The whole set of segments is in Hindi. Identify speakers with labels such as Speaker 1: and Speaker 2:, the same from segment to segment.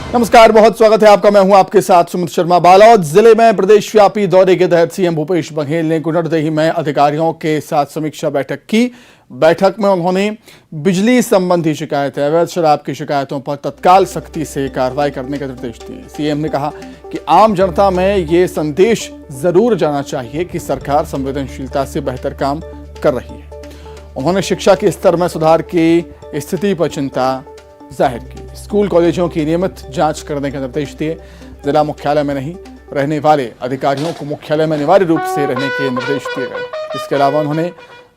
Speaker 1: नमस्कार, बहुत स्वागत है आपका। मैं हूं आपके साथ सुमित शर्मा। बालोद जिले में प्रदेश व्यापी दौरे के तहत सीएम भूपेश बघेल ने गुंडरदेही में अधिकारियों के साथ समीक्षा बैठक की। बैठक में उन्होंने बिजली संबंधी शिकायतें, अवैध शराब की शिकायतों पर तत्काल सख्ती से कार्रवाई करने के निर्देश दिए। सीएम ने कहा कि आम जनता में ये संदेश जरूर जाना चाहिए कि सरकार संवेदनशीलता से बेहतर काम कर रही है। उन्होंने शिक्षा के स्तर में सुधार की स्थिति पर चिंता जाहिर की। स्कूल कॉलेजों की नियमित जांच करने के निर्देश दिए। जिला मुख्यालय में नहीं रहने वाले अधिकारियों को मुख्यालय में अनिवार्य रूप से रहने के निर्देश दिए गए। इसके अलावा उन्होंने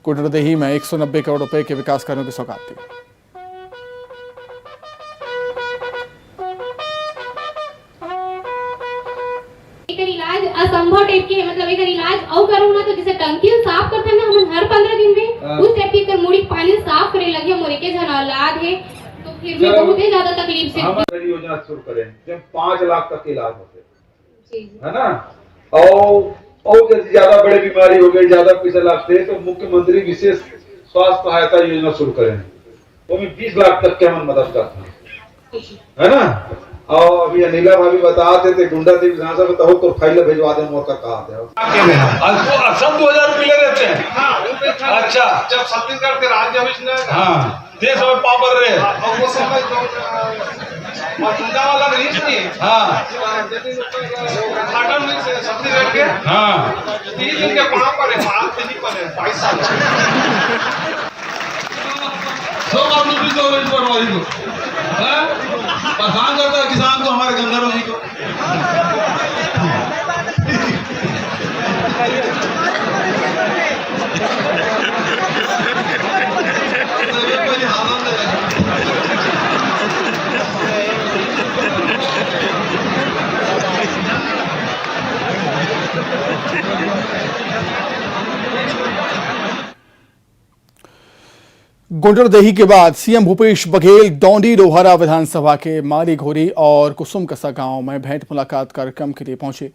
Speaker 1: गुंडरदेही में 190 करोड़ रुपए के विकास कार्यों की सौगात दी।
Speaker 2: इलाज असंभव टाइप के, मतलब एक इलाज और करूँ ना तो जैसे टंकी साफ करते हैं ना हम हर 15 दिन में उस टाइप की मुड़ी पानी साफ करे लगे। मोरे के जन औलाद है तो फिर भी बहुत ही ज्यादा तकलीफ से
Speaker 3: हम योजना शुरू करें जब 5 लाख तक के इलाज होते है ना। और ज्यादा बड़े बीमारी हो गई, ज्यादा पैसा लगते तो मुख्यमंत्री विशेष स्वास्थ्य सहायता योजना शुरू करें, वो भी 20 लाख तक के हम मदद करते है ना। और अभी अनिला भाभी बताते थे गुंडा देवी से बताओ तो फाइल भिजवा दे मोर का कहा थे
Speaker 4: सब 2000 रुपये ले लेते हैं। अच्छा,
Speaker 3: जब छत्तीसगढ़ के राज्य
Speaker 4: देश में पावर रहे
Speaker 3: वो समय वाला नहीं
Speaker 4: हाँ
Speaker 3: छत्तीसगढ़ के 3 दिन के वहां पर है, 22 साल
Speaker 4: सब आप लोग तो पटवारी को परेशान करता है किसान को, हमारे गंदरों जी को।
Speaker 1: गुंडरदेही के बाद सीएम भूपेश बघेल डोंडी लोहारा विधानसभा के माली घोरी और कुसुमकसा गांव में भेंट मुलाकात कार्यक्रम के लिए पहुंचे।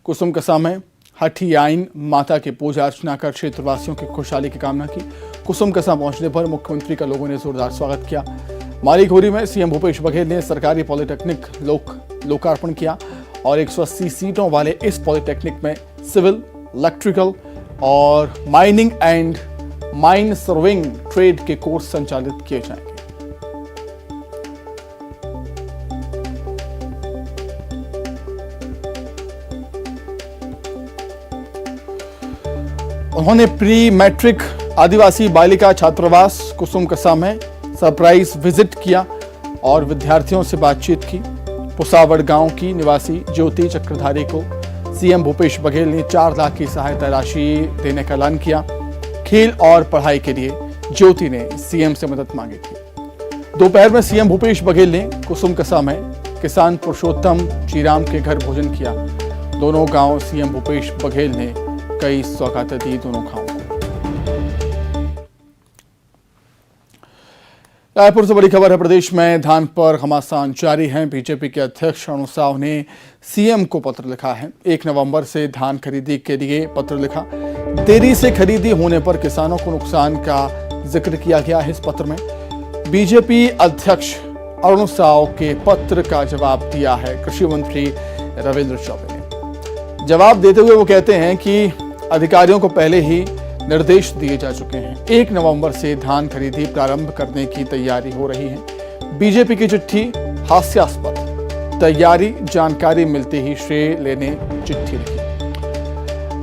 Speaker 1: कुसुमकसा में हठी आइन माता की पूजा अर्चना कर क्षेत्रवासियों की खुशहाली की कामना की। कुसुमकसा पहुंचने पर मुख्यमंत्री का लोगों ने जोरदार स्वागत किया। माली घोरी में सीएम भूपेश बघेल ने सरकारी पॉलिटेक्निक लोकार्पण किया और 180 सीटों वाले इस पॉलिटेक्निक में सिविल, इलेक्ट्रिकल और mining and mine serving trade के कोर्स संचालित किए जाएंगे। उन्होंने प्री मैट्रिक आदिवासी बालिका छात्रावास कुसुमकसा में सरप्राइज विजिट किया और विद्यार्थियों से बातचीत की। पुसावड़ गांव की निवासी ज्योति चक्रधारी को सीएम भूपेश बघेल ने 4 लाख की सहायता राशि देने का ऐलान किया। खेल और पढ़ाई के लिए ज्योति ने सीएम से मदद मांगी थी। दोपहर में सीएम भूपेश बघेल ने कुसुमकसा में किसान पुरुषोत्तम चीराम के घर भोजन किया। दोनों गांव सीएम भूपेश बघेल ने कई सौगातें दी दोनों गांवों को। रायपुर से बड़ी खबर है। प्रदेश में धान पर घमासान जारी है। बीजेपी के अध्यक्ष अरुण साव ने सीएम को पत्र लिखा है। 1 नवंबर से धान खरीदी के लिए पत्र लिखा। देरी से खरीदी होने पर किसानों को नुकसान का जिक्र किया गया है। इस पत्र में बीजेपी अध्यक्ष अरुण साव के पत्र का जवाब दिया है कृषि मंत्री रविंद्र चौबे ने। जवाब देते हुए वो कहते हैं कि अधिकारियों को पहले ही निर्देश दिए जा चुके हैं। 1 नवंबर से धान खरीदी प्रारंभ करने की तैयारी हो रही है। बीजेपी की चिट्ठी हास्यास्पद, तैयारी जानकारी मिलते ही श्रेय लेने चिट्ठी लिखी।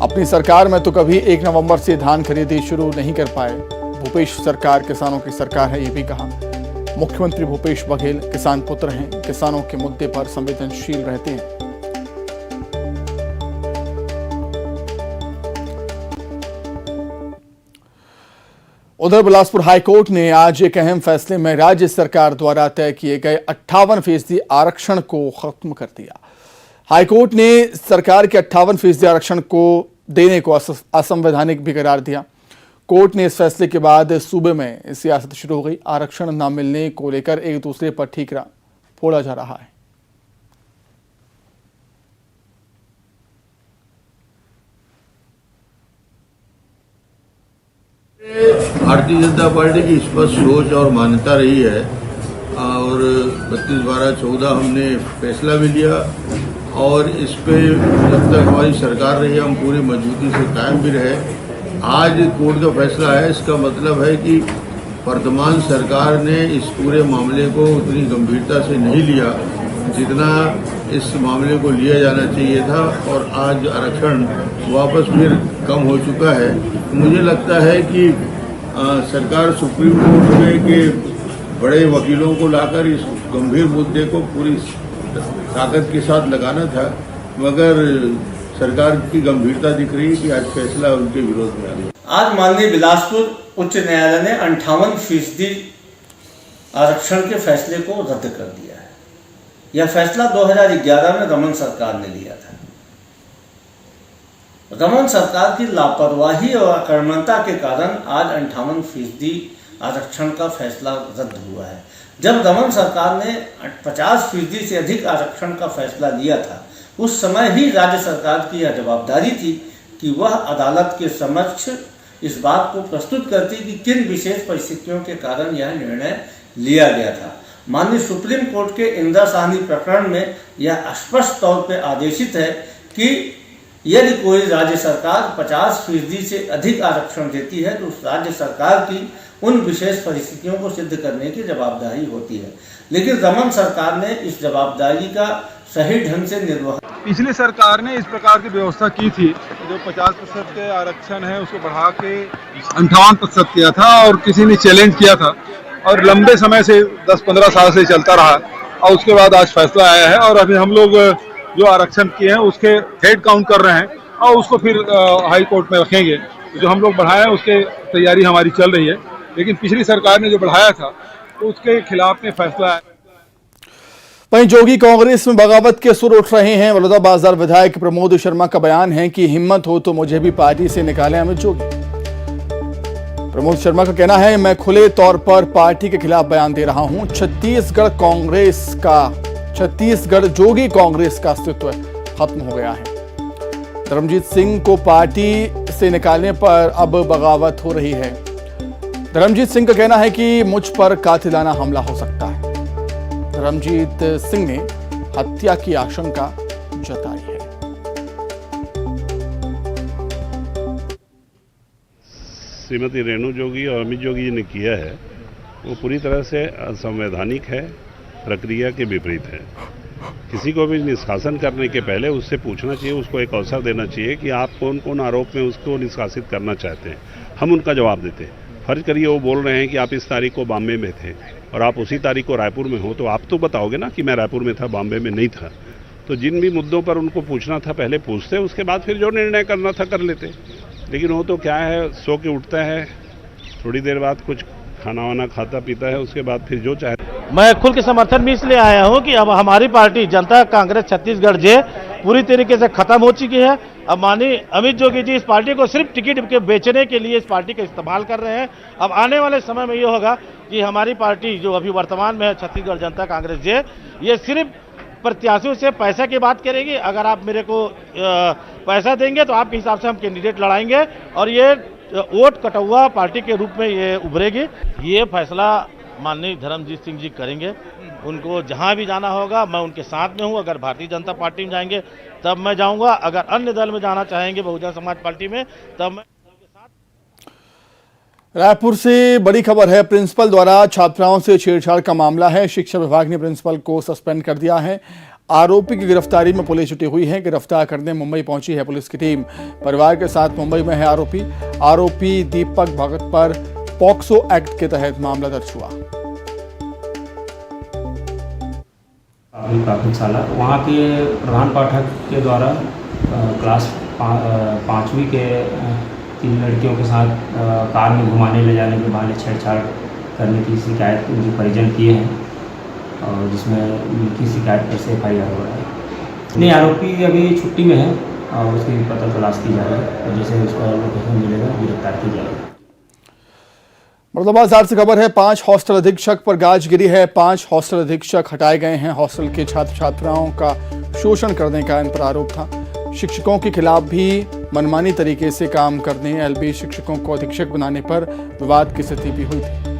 Speaker 1: अपनी सरकार में तो कभी 1 नवंबर से धान खरीदी शुरू नहीं कर पाए। भूपेश सरकार किसानों की सरकार है, ये भी कहा। मुख्यमंत्री भूपेश बघेल किसान पुत्र हैं, किसानों के मुद्दे पर संवेदनशील रहते हैं। उधर बिलासपुर हाईकोर्ट ने आज एक अहम फैसले में राज्य सरकार द्वारा तय किए गए 58% आरक्षण को खत्म कर दिया। हाईकोर्ट ने सरकार के 58% आरक्षण को देने को असंवैधानिक भी करार दिया। कोर्ट ने इस फैसले के बाद सूबे में सियासत शुरू हो गई। आरक्षण न मिलने को लेकर एक दूसरे पर ठीकरा फोड़ा जा रहा है।
Speaker 5: भारतीय जनता पार्टी की स्पष्ट सोच और मान्यता रही है और 32/12/14 हमने फैसला भी लिया और इस पे जब तक हमारी सरकार रही हम पूरी मजबूती से कायम भी रहे। आज कोर्ट का फैसला है, इसका मतलब है कि वर्तमान सरकार ने इस पूरे मामले को उतनी गंभीरता से नहीं लिया जितना इस मामले को लिया जाना चाहिए था और आज आरक्षण वापस फिर कम हो चुका है। मुझे लगता है कि सरकार सुप्रीम कोर्ट में के बड़े वकीलों को लाकर इस गंभीर मुद्दे को पूरी ताकत के साथ लगाना था, मगर सरकार की गंभीरता दिख रही है कि आज फैसला उनके विरोध में आ गया।
Speaker 6: आज माननीय बिलासपुर उच्च न्यायालय ने 58% आरक्षण के फैसले को रद्द कर दिया है। यह फैसला 2011 में रमन सरकार ने लिया था। रमन सरकार की लापरवाही और अकर्मण्यता के कारण आज 58% आरक्षण का फैसला रद्द हुआ है। जब रमन सरकार ने 50% से अधिक आरक्षण का फैसला लिया था, उस समय ही राज्य सरकार की यह जवाबदारी थी कि वह अदालत के समक्ष इस बात को प्रस्तुत करती कि किन विशेष परिस्थितियों के कारण यह निर्णय लिया गया था। माननीय सुप्रीम कोर्ट के इंदिरा साहनी प्रकरण में यह स्पष्ट तौर पर आदेशित है कि यदि कोई राज्य सरकार 50% से अधिक आरक्षण देती है तो उस राज्य सरकार की उन विशेष परिस्थितियों को सिद्ध करने की जवाबदारी होती है। लेकिन रमन सरकार ने इस जवाबदारी का सही ढंग से निर्वहन।
Speaker 3: पिछली सरकार ने इस प्रकार की व्यवस्था की थी, जो 50% के आरक्षण है उसको बढ़ा के 58% किया था और किसी ने चैलेंज किया था और लंबे समय से 10-15 साल से चलता रहा और उसके बाद आज फैसला आया है और अभी हम लोग जो आरक्षण किए हैं उसके हेड काउंट कर रहे हैं और उसको फिर हाई कोर्ट में रखेंगे। जो हम लोग बढ़ाए हैं उसके तैयारी हमारी चल रही है, लेकिन पिछली सरकार ने जो बढ़ाया था तो उसके खिलाफ में फैसला है।
Speaker 1: वहीं जोगी कांग्रेस में बगावत के सुर उठ रहे हैं। बलौदाबाजार विधायक प्रमोद शर्मा का बयान है कि हिम्मत हो तो मुझे भी पार्टी से निकालें अमित जोगी। प्रमोद शर्मा का कहना है, मैं खुले तौर पर पार्टी के खिलाफ बयान दे रहा हूं। छत्तीसगढ़ जोगी कांग्रेस का अस्तित्व खत्म हो गया है। धर्मजीत सिंह को पार्टी से निकालने पर अब बगावत हो रही है। धर्मजीत सिंह का कहना है कि मुझ पर कातिलाना हमला हो सकता है। धर्मजीत सिंह ने हत्या की आशंका जताई है।
Speaker 7: श्रीमती रेणु जोगी और अमित जोगी जी ने किया है वो पूरी तरह से असंवैधानिक है, प्रक्रिया के विपरीत है। किसी को भी निष्कासन करने के पहले उससे पूछना चाहिए, उसको एक अवसर देना चाहिए कि आप कौन कौन आरोप में उसको निष्कासित करना चाहते हैं, हम उनका जवाब देते हैं। फर्ज करिए वो बोल रहे हैं कि आप इस तारीख को बॉम्बे में थे और आप उसी तारीख को रायपुर में हो, तो आप तो बताओगे ना कि मैं रायपुर में था, बॉम्बे में नहीं था। तो जिन भी मुद्दों पर उनको पूछना था पहले पूछते, उसके बाद फिर जो निर्णय करना था कर लेते। लेकिन वो तो क्या है, सो के उठता है, थोड़ी देर बाद कुछ खाना वाना खाता पीता है, उसके बाद फिर जो चाहे।
Speaker 8: मैं खुल के समर्थन में इसलिए आया हूं कि अब हमारी पार्टी जनता कांग्रेस छत्तीसगढ़ जे पूरी तरीके से खत्म हो चुकी है। अब माननीय अमित जोगी जी इस पार्टी को सिर्फ टिकट के बेचने के लिए इस पार्टी का इस्तेमाल कर रहे हैं। अब आने वाले समय में ये होगा कि हमारी पार्टी जो अभी वर्तमान में है छत्तीसगढ़ जनता कांग्रेस जे, ये सिर्फ प्रत्याशियों से पैसा की बात करेगी। अगर आप मेरे को पैसा देंगे तो आपके हिसाब से हम कैंडिडेट लड़ाएंगे और ये वोट कटौआ पार्टी के रूप में ये उभरेगी। ये फैसला माननीय धर्मजीत सिंह जी करेंगे। उनको जहां भी जाना होगा मैं उनके साथ में हूं। अगर भारतीय जनता पार्टी में जाएंगे तब मैं जाऊंगा, अगर अन्य दल में जाना चाहेंगे बहुजन समाज पार्टी में तब मैं उनके साथ।
Speaker 1: रायपुर से बड़ी खबर है, प्रिंसिपल द्वारा छात्राओं से छेड़छाड़ का मामला है। शिक्षा विभाग ने प्रिंसिपल को सस्पेंड कर दिया है। आरोपी की गिरफ्तारी में पुलिस जुटी हुई है। गिरफ्तार करने मुंबई पहुंची है पुलिस की टीम। परिवार के साथ मुंबई में है आरोपी दीपक भगत पर पॉक्सो एक्ट के तहत मामला दर्ज हुआ।
Speaker 9: प्राथमिक शाला वहाँ के प्रधान पाठक के द्वारा क्लास 5वीं के 3 लड़कियों के साथ कार में घुमाने ले जाने के बहाने छेड़छाड़ करने की शिकायत उनके परिजन किए हैं और जिसमें उनकी शिकायत पर से FIR हो रहा है। नहीं, आरोपी अभी छुट्टी में है और उसकी पता तलाश की जा रही है और जैसे उसका लोकेशन मिलेगा गिरफ्तार की जाएगी।
Speaker 1: बलौदाबाजार से खबर है, 5 हॉस्टल अधीक्षक पर गाज गिरी है। 5 हॉस्टल अधीक्षक हटाए गए हैं। हॉस्टल के छात्र छात्राओं का शोषण करने का इन पर आरोप था। शिक्षकों के खिलाफ भी मनमानी तरीके से काम करने, LB शिक्षकों को अधीक्षक बनाने पर विवाद की स्थिति भी हुई थी।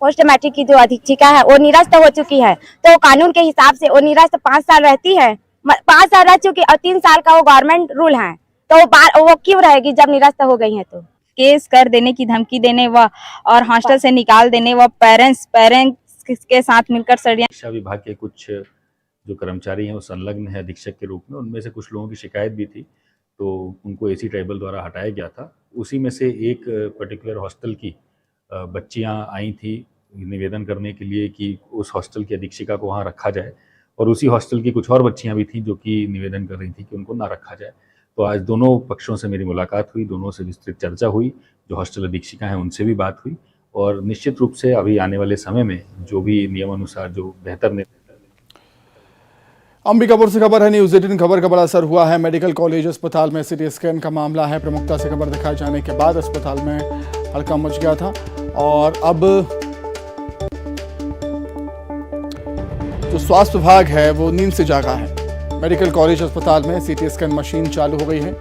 Speaker 10: पोस्ट मैट्रिक की जो अधीक्षिका है वो निरस्त हो चुकी है, तो कानून के हिसाब से वो निरस्त 5 साल रहती है, 5 साल रह चुकी और 3 साल का वो गवर्नमेंट रूल है, तो वो क्यों रहेगी जब निरस्त हो गई है? तो
Speaker 11: केस कर देने की धमकी देने व और हॉस्टल से निकाल देने व पेरेंट्स के साथ मिलकर
Speaker 12: शिक्षा विभाग के कुछ जो कर्मचारी हैं वो संलग्न है अधीक्षक के रूप में, उनमें से कुछ लोगों की शिकायत भी थी, तो उनको एसी ट्राइबल द्वारा हटाया गया था। उसी में से एक पर्टिकुलर हॉस्टल की बच्चियां आई थी निवेदन करने के लिए कि उस हॉस्टल की अधीक्षिका को वहाँ रखा जाए, और उसी हॉस्टल की कुछ और बच्चियां भी थी जो कि निवेदन कर रही थी कि उनको ना रखा जाए। तो आज दोनों पक्षों से मेरी मुलाकात हुई, दोनों से विस्तृत चर्चा हुई, जो हॉस्टल अधीक्षिका हैं उनसे भी बात हुई, और निश्चित रूप से अभी आने वाले समय में जो भी नियमानुसार जो बेहतर
Speaker 1: अंबिकापुर से खबर है, न्यूज़ 18 खबर का बड़ा असर हुआ है। मेडिकल कॉलेज अस्पताल में सिटी स्कैन का मामला है। प्रमुखता से खबर दिखाए जाने के बाद अस्पताल में हड़कंप मच गया था, और अब जो स्वास्थ्य विभाग है वो नींद से जागा है। मेडिकल कॉलेज अस्पताल में सिटी स्कैन मशीन चालू हो गई है।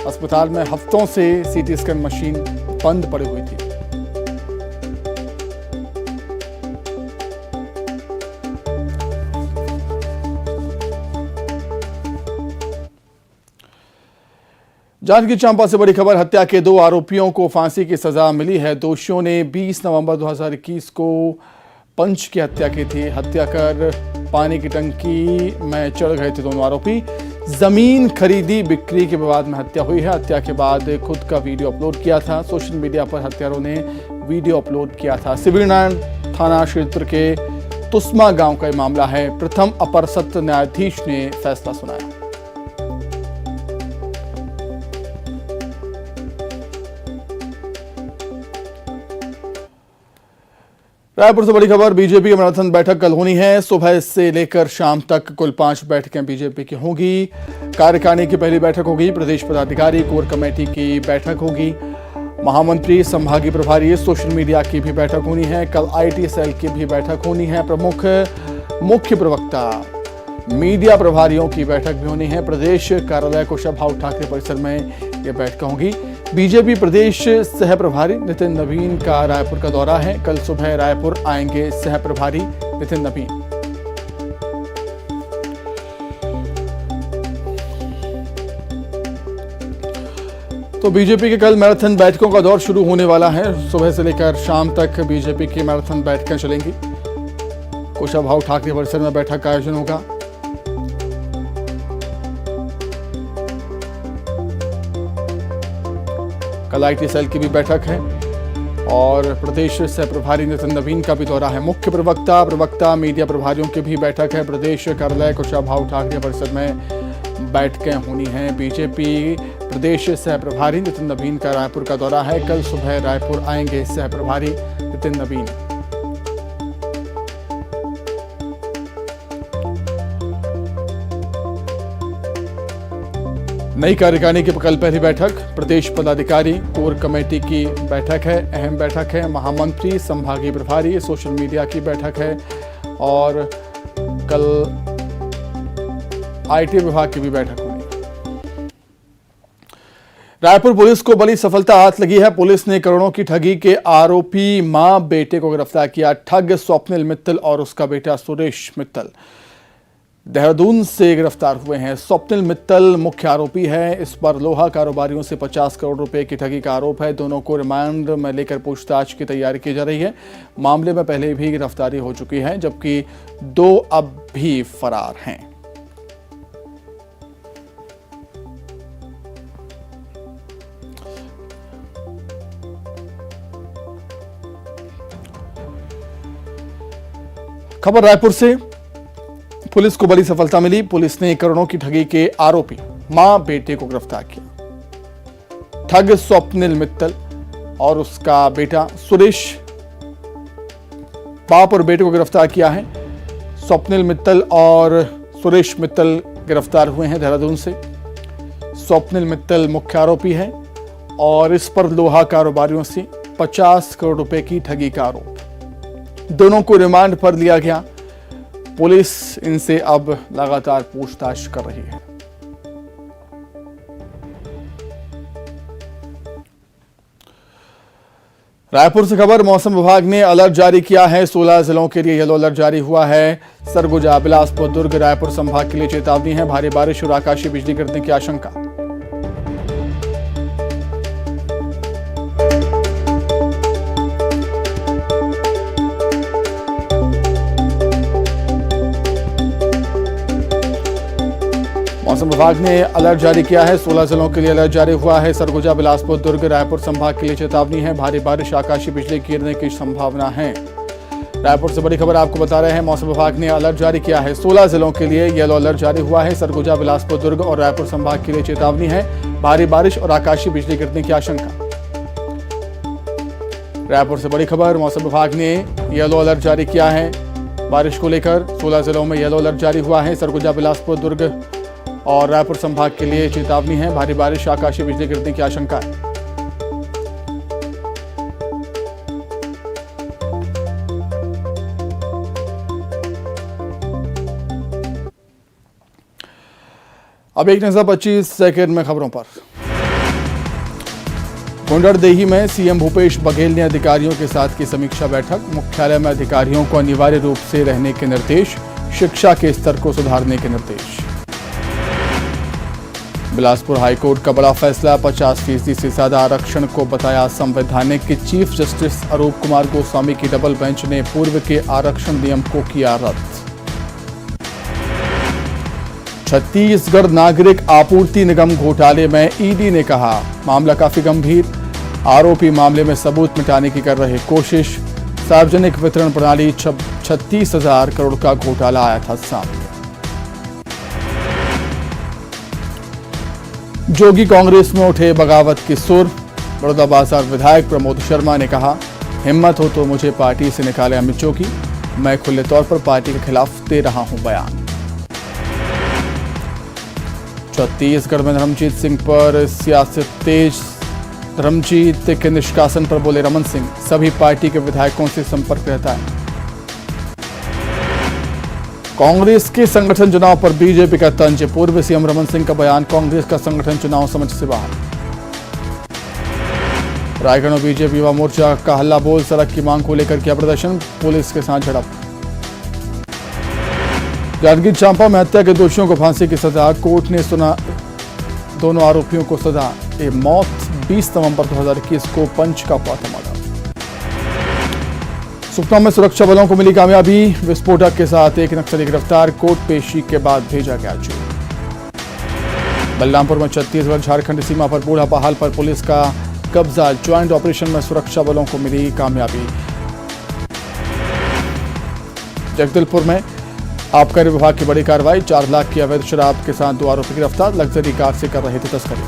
Speaker 1: अस्पताल में हफ्तों से सिटी स्कैन मशीन बंद पड़ी हुई थी। जांजगीर चांपा से बड़ी खबर, हत्या के 2 आरोपियों को फांसी की सजा मिली है। दोषियों ने 20 नवंबर 2021 को पंच की हत्या की थी। हत्या कर पानी की टंकी में चढ़ गए थे दोनों आरोपी। जमीन खरीदी बिक्री के विवाद में हत्या हुई है। हत्या के बाद खुद का वीडियो अपलोड किया था। सोशल मीडिया पर हत्यारों ने वीडियो अपलोड किया था। सिविलनारायण थाना क्षेत्र के तुस्मा गांव का यह मामला है। प्रथम अपर सत्र न्यायाधीश ने फैसला सुनाया। रायपुर से बड़ी खबर, बीजेपी की मैराथन बैठक कल होनी है। सुबह से लेकर शाम तक कुल 5 बैठकें बीजेपी की होंगी। कार्यकारिणी की पहली बैठक होगी। प्रदेश पदाधिकारी कोर कमेटी की बैठक होगी। महामंत्री, संभागीय प्रभारी, सोशल मीडिया की भी बैठक होनी है। कल आईटी सेल की भी बैठक होनी है। प्रमुख मुख्य प्रवक्ता, मीडिया प्रभारियों की बैठक भी होनी है। प्रदेश कार्यालय कुशाभाऊ ठाकरे परिसर में ये बैठक होगी। बीजेपी प्रदेश सह प्रभारी नितिन नवीन का रायपुर का दौरा है। कल सुबह रायपुर आएंगे सह प्रभारी नितिन नवीन। तो बीजेपी के कल मैराथन बैठकों का दौर शुरू होने वाला है। सुबह से लेकर शाम तक बीजेपी की मैराथन बैठकें चलेंगी। कुशाभाऊ ठाकरे परिसर में बैठक का आयोजन होगा। कल आईटी सेल की भी बैठक है, और प्रदेश सह प्रभारी नितिन नवीन का भी दौरा है। मुख्य प्रवक्ता, मीडिया प्रभारियों की भी बैठक है। प्रदेश कार्यालय कुशाभाऊ ठाकरे परिसर में बैठकें होनी हैं। बीजेपी प्रदेश सह प्रभारी नितिन नवीन का रायपुर का दौरा है। कल सुबह रायपुर आएंगे सह प्रभारी नितिन नवीन। नई कार्यकारिणी की कल पहली बैठक। प्रदेश पदाधिकारी कोर कमेटी की बैठक है, अहम बैठक है। महामंत्री, संभागीय प्रभारी, सोशल मीडिया की बैठक है, और कल आईटी विभाग की भी बैठक होगी। रायपुर पुलिस को बड़ी सफलता हाथ लगी है। पुलिस ने करोड़ों की ठगी के आरोपी मां बेटे को गिरफ्तार किया। ठग स्वप्निल मित्तल और उसका बेटा सुरेश मित्तल देहरादून से गिरफ्तार हुए हैं। स्वप्निल मित्तल मुख्य आरोपी है। इस पर लोहा कारोबारियों से 50 करोड़ रुपए की ठगी का आरोप है। दोनों को रिमांड में लेकर पूछताछ की तैयारी की जा रही है। मामले में पहले भी गिरफ्तारी हो चुकी है, जबकि 2 अब भी फरार हैं। खबर रायपुर से, पुलिस को बड़ी सफलता मिली। पुलिस ने करोड़ों की ठगी के आरोपी मां बेटे को गिरफ्तार किया। ठग स्वप्निल मित्तल और उसका बेटा सुरेश, बाप और बेटे को गिरफ्तार किया है। स्वप्निल मित्तल और सुरेश मित्तल गिरफ्तार हुए हैं देहरादून से। स्वप्निल मित्तल मुख्य आरोपी है, और इस पर लोहा कारोबारियों से 50 करोड़ रुपए की ठगी का आरोप। दोनों को रिमांड पर लिया गया। पुलिस इनसे अब लगातार पूछताछ कर रही है। रायपुर से खबर, मौसम विभाग ने अलर्ट जारी किया है। 16 जिलों के लिए येलो अलर्ट जारी हुआ है। सरगुजा, बिलासपुर, दुर्ग, रायपुर संभाग के लिए चेतावनी है। भारी बारिश और आकाशीय बिजली गिरने की आशंका। मौसम विभाग ने अलर्ट जारी किया है। 16 जिलों के लिए अलर्ट जारी हुआ है। सरगुजा, बिलासपुर, दुर्ग, रायपुर संभाग के लिए चेतावनी है। भारी बारिश, आकाशीय बिजली गिरने की संभावना है। रायपुर से बड़ी खबर आपको बता रहे हैं। मौसम विभाग ने अलर्ट जारी किया है। 16 जिलों के लिए येलो अलर्ट जारी हुआ है। सरगुजा, बिलासपुर, दुर्ग और रायपुर संभाग के लिए चेतावनी है। भारी बारिश और आकाशीय बिजली गिरने की आशंका। रायपुर से बड़ी खबर, मौसम विभाग ने येलो अलर्ट जारी किया है। बारिश को लेकर 16 जिलों में येलो अलर्ट जारी हुआ है। सरगुजा, बिलासपुर, दुर्ग और रायपुर संभाग के लिए चेतावनी है। भारी बारिश, आकाशीय बिजली गिरने की आशंका है। अब एक नजर 25 सेकंड में खबरों पर। गुंडरदेही में सीएम भूपेश बघेल ने अधिकारियों के साथ की समीक्षा बैठक। मुख्यालय में अधिकारियों को अनिवार्य रूप से रहने के निर्देश, शिक्षा के स्तर को सुधारने के निर्देश। बिलासपुर हाईकोर्ट का बड़ा फैसला, 50% से ज्यादा आरक्षण को बताया संवैधानिक। चीफ जस्टिस अरूप कुमार गोस्वामी की डबल बेंच ने पूर्व के आरक्षण नियम को किया रद्द। छत्तीसगढ़ नागरिक आपूर्ति निगम घोटाले में ईडी ने कहा, मामला काफी गंभीर। आरोपी मामले में सबूत मिटाने की कर रहे कोशिश। सार्वजनिक वितरण प्रणाली 36,000 करोड़ का घोटाला आया था सामने। जोगी कांग्रेस में उठे बगावत की सुर। बड़ौदाबाजार विधायक प्रमोद शर्मा ने कहा, हिम्मत हो तो मुझे पार्टी से निकाले अमित जोगी, मैं खुले तौर पर पार्टी के खिलाफ दे रहा हूं बयान। छत्तीसगढ़ में धर्मजीत सिंह पर सियासत तेज। धर्मजीत के निष्कासन पर बोले रमन सिंह, सभी पार्टी के विधायकों से संपर्क रहता है। कांग्रेस के संगठन चुनाव पर बीजेपी का तंज। पूर्व सीएम रमन सिंह का बयान, कांग्रेस का संगठन चुनाव समझ से बाहर। रायगढ़ में बीजेपी युवा मोर्चा का हल्ला बोल, सड़क की मांग को लेकर किया प्रदर्शन, पुलिस के साथ झड़प। जांजगीर चांपा में हत्या के दोषियों को फांसी की सजा, कोर्ट ने सुना दोनों आरोपियों को सजा ए मौत। 20 नवंबर 2021 को पंच का हुआ था मर्डर। सुकमा में सुरक्षा बलों को मिली कामयाबी, विस्फोटक के साथ एक नक्सली गिरफ्तार, कोर्ट पेशी के बाद भेजा गया जेल। बलरामपुर में छत्तीसगढ़ झारखंड सीमा पर बूढ़ा पहाड़ पर पुलिस का कब्जा, ज्वाइंट ऑपरेशन में सुरक्षा बलों को मिली कामयाबी। जगदलपुर में आबकारी विभाग की बड़ी कार्रवाई, 4 लाख की अवैध शराब के साथ 2 आरोपी गिरफ्तार, लग्जरी कार से कर रहे थे तस्करी।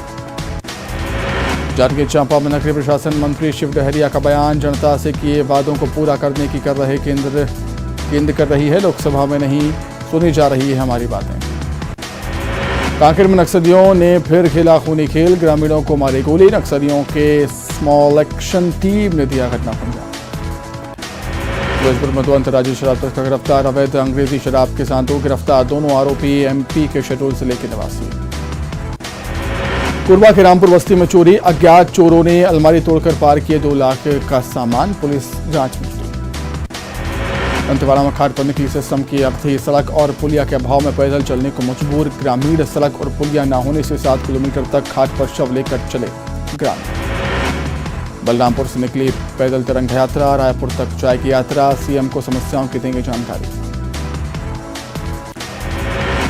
Speaker 1: जांजगीर चांपा में नगरीय प्रशासन मंत्री शिव डहरिया का बयान, जनता से किए वादों को पूरा करने की कर रहे केंद्र कर रही है, लोकसभा में नहीं सुनी जा रही है हमारी बातें। कांकेर में नक्सलियों ने फिर खेला खूनी खेल, ग्रामीणों को मारी गोली, नक्सलियों के स्मॉल एक्शन टीम ने दिया घटना को अंजाम। फिरोजपुर में 2 अंतर्राज्यीय शराब तस्कर गिरफ्तार, अवैध अंग्रेजी शराब के साथ 2 गिरफ्तार, दोनों आरोपी एमपी के शहडोल जिले के निवासी। कोरबा के रामपुर बस्ती में चोरी, अज्ञात चोरों ने अलमारी तोड़कर पार किए 2 लाख का सामान, पुलिस जांच में जुटी। दंतेवाड़ा में खाट पर निकली सिस्टम की अर्थी, सड़क और पुलिया के अभाव में पैदल चलने को मजबूर ग्रामीण, सड़क और पुलिया न होने से 7 किलोमीटर तक खाट पर शव लेकर चले ग्रामीण। बलरामपुर से निकली पैदल तिरंगा यात्रा, रायपुर तक चाय की यात्रा, सीएम को समस्याओं की देंगे जानकारी।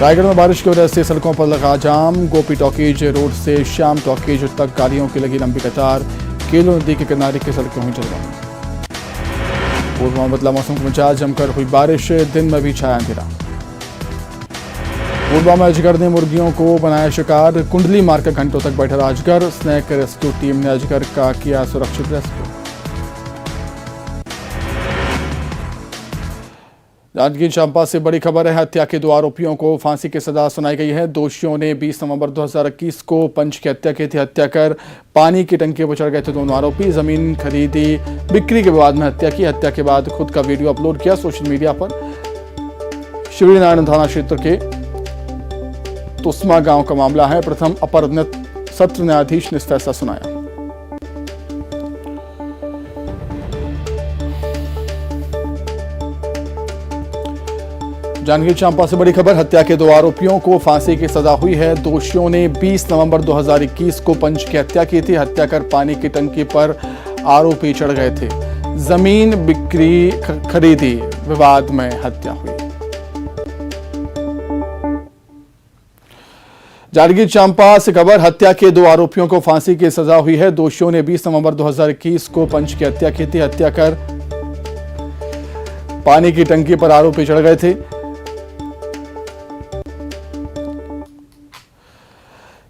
Speaker 1: रायगढ़ में बारिश की वजह से सड़कों पर लगा जाम, गोपी टॉकीज रोड से श्याम टॉकीज तक गाड़ियों की लगी लंबी कतार, केलो नदी के किनारे की सड़कें हुई जलमग्न। पूर्व में बदला मौसम का मिजाज, जमकर हुई बारिश, दिन में भी छाया अंधेरा। पूर्व में अजगर ने मुर्गियों को बनाया शिकार, कुंडली मारकर घंटों तक बैठा अजगर, स्नेक रेस्क्यू टीम ने अजगर का किया सुरक्षित रेस्क्यू। जांजगीर चांपा से बड़ी खबर है, हत्या के 2 आरोपियों को फांसी की सजा सुनाई गई है। दोषियों ने 20 नवंबर 2021 को पंच की हत्या की थी। हत्या कर पानी की टंकी पर चढ़ गए थे दोनों आरोपी। जमीन खरीदी बिक्री के विवाद में हत्या की। हत्या के बाद खुद का वीडियो अपलोड किया सोशल मीडिया पर। शिवरीनारायण थाना क्षेत्र के तुस्मा गांव का मामला है। प्रथम अपर सत्र न्यायाधीश ने फैसला सुनाया। जांजगीर चांपा से बड़ी खबर, हत्या के 2 आरोपियों को फांसी की सजा हुई है। दोषियों ने 20 नवंबर 2021 को पंच की हत्या की थी। हत्या कर पानी की टंकी पर आरोपी चढ़ गए थे। जमीन बिक्री खरीदी विवाद में हत्या हुई। जांजगीर चांपा से खबर, हत्या के 2 आरोपियों को फांसी की सजा हुई है। दोषियों ने 20 नवंबर 2021 को पंच की हत्या की थी। हत्या कर पानी की टंकी पर आरोपी चढ़ गए थे।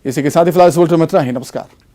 Speaker 1: इसी के साथ ही फिलहाल इस बुलेटिन में इतना ही। नमस्कार।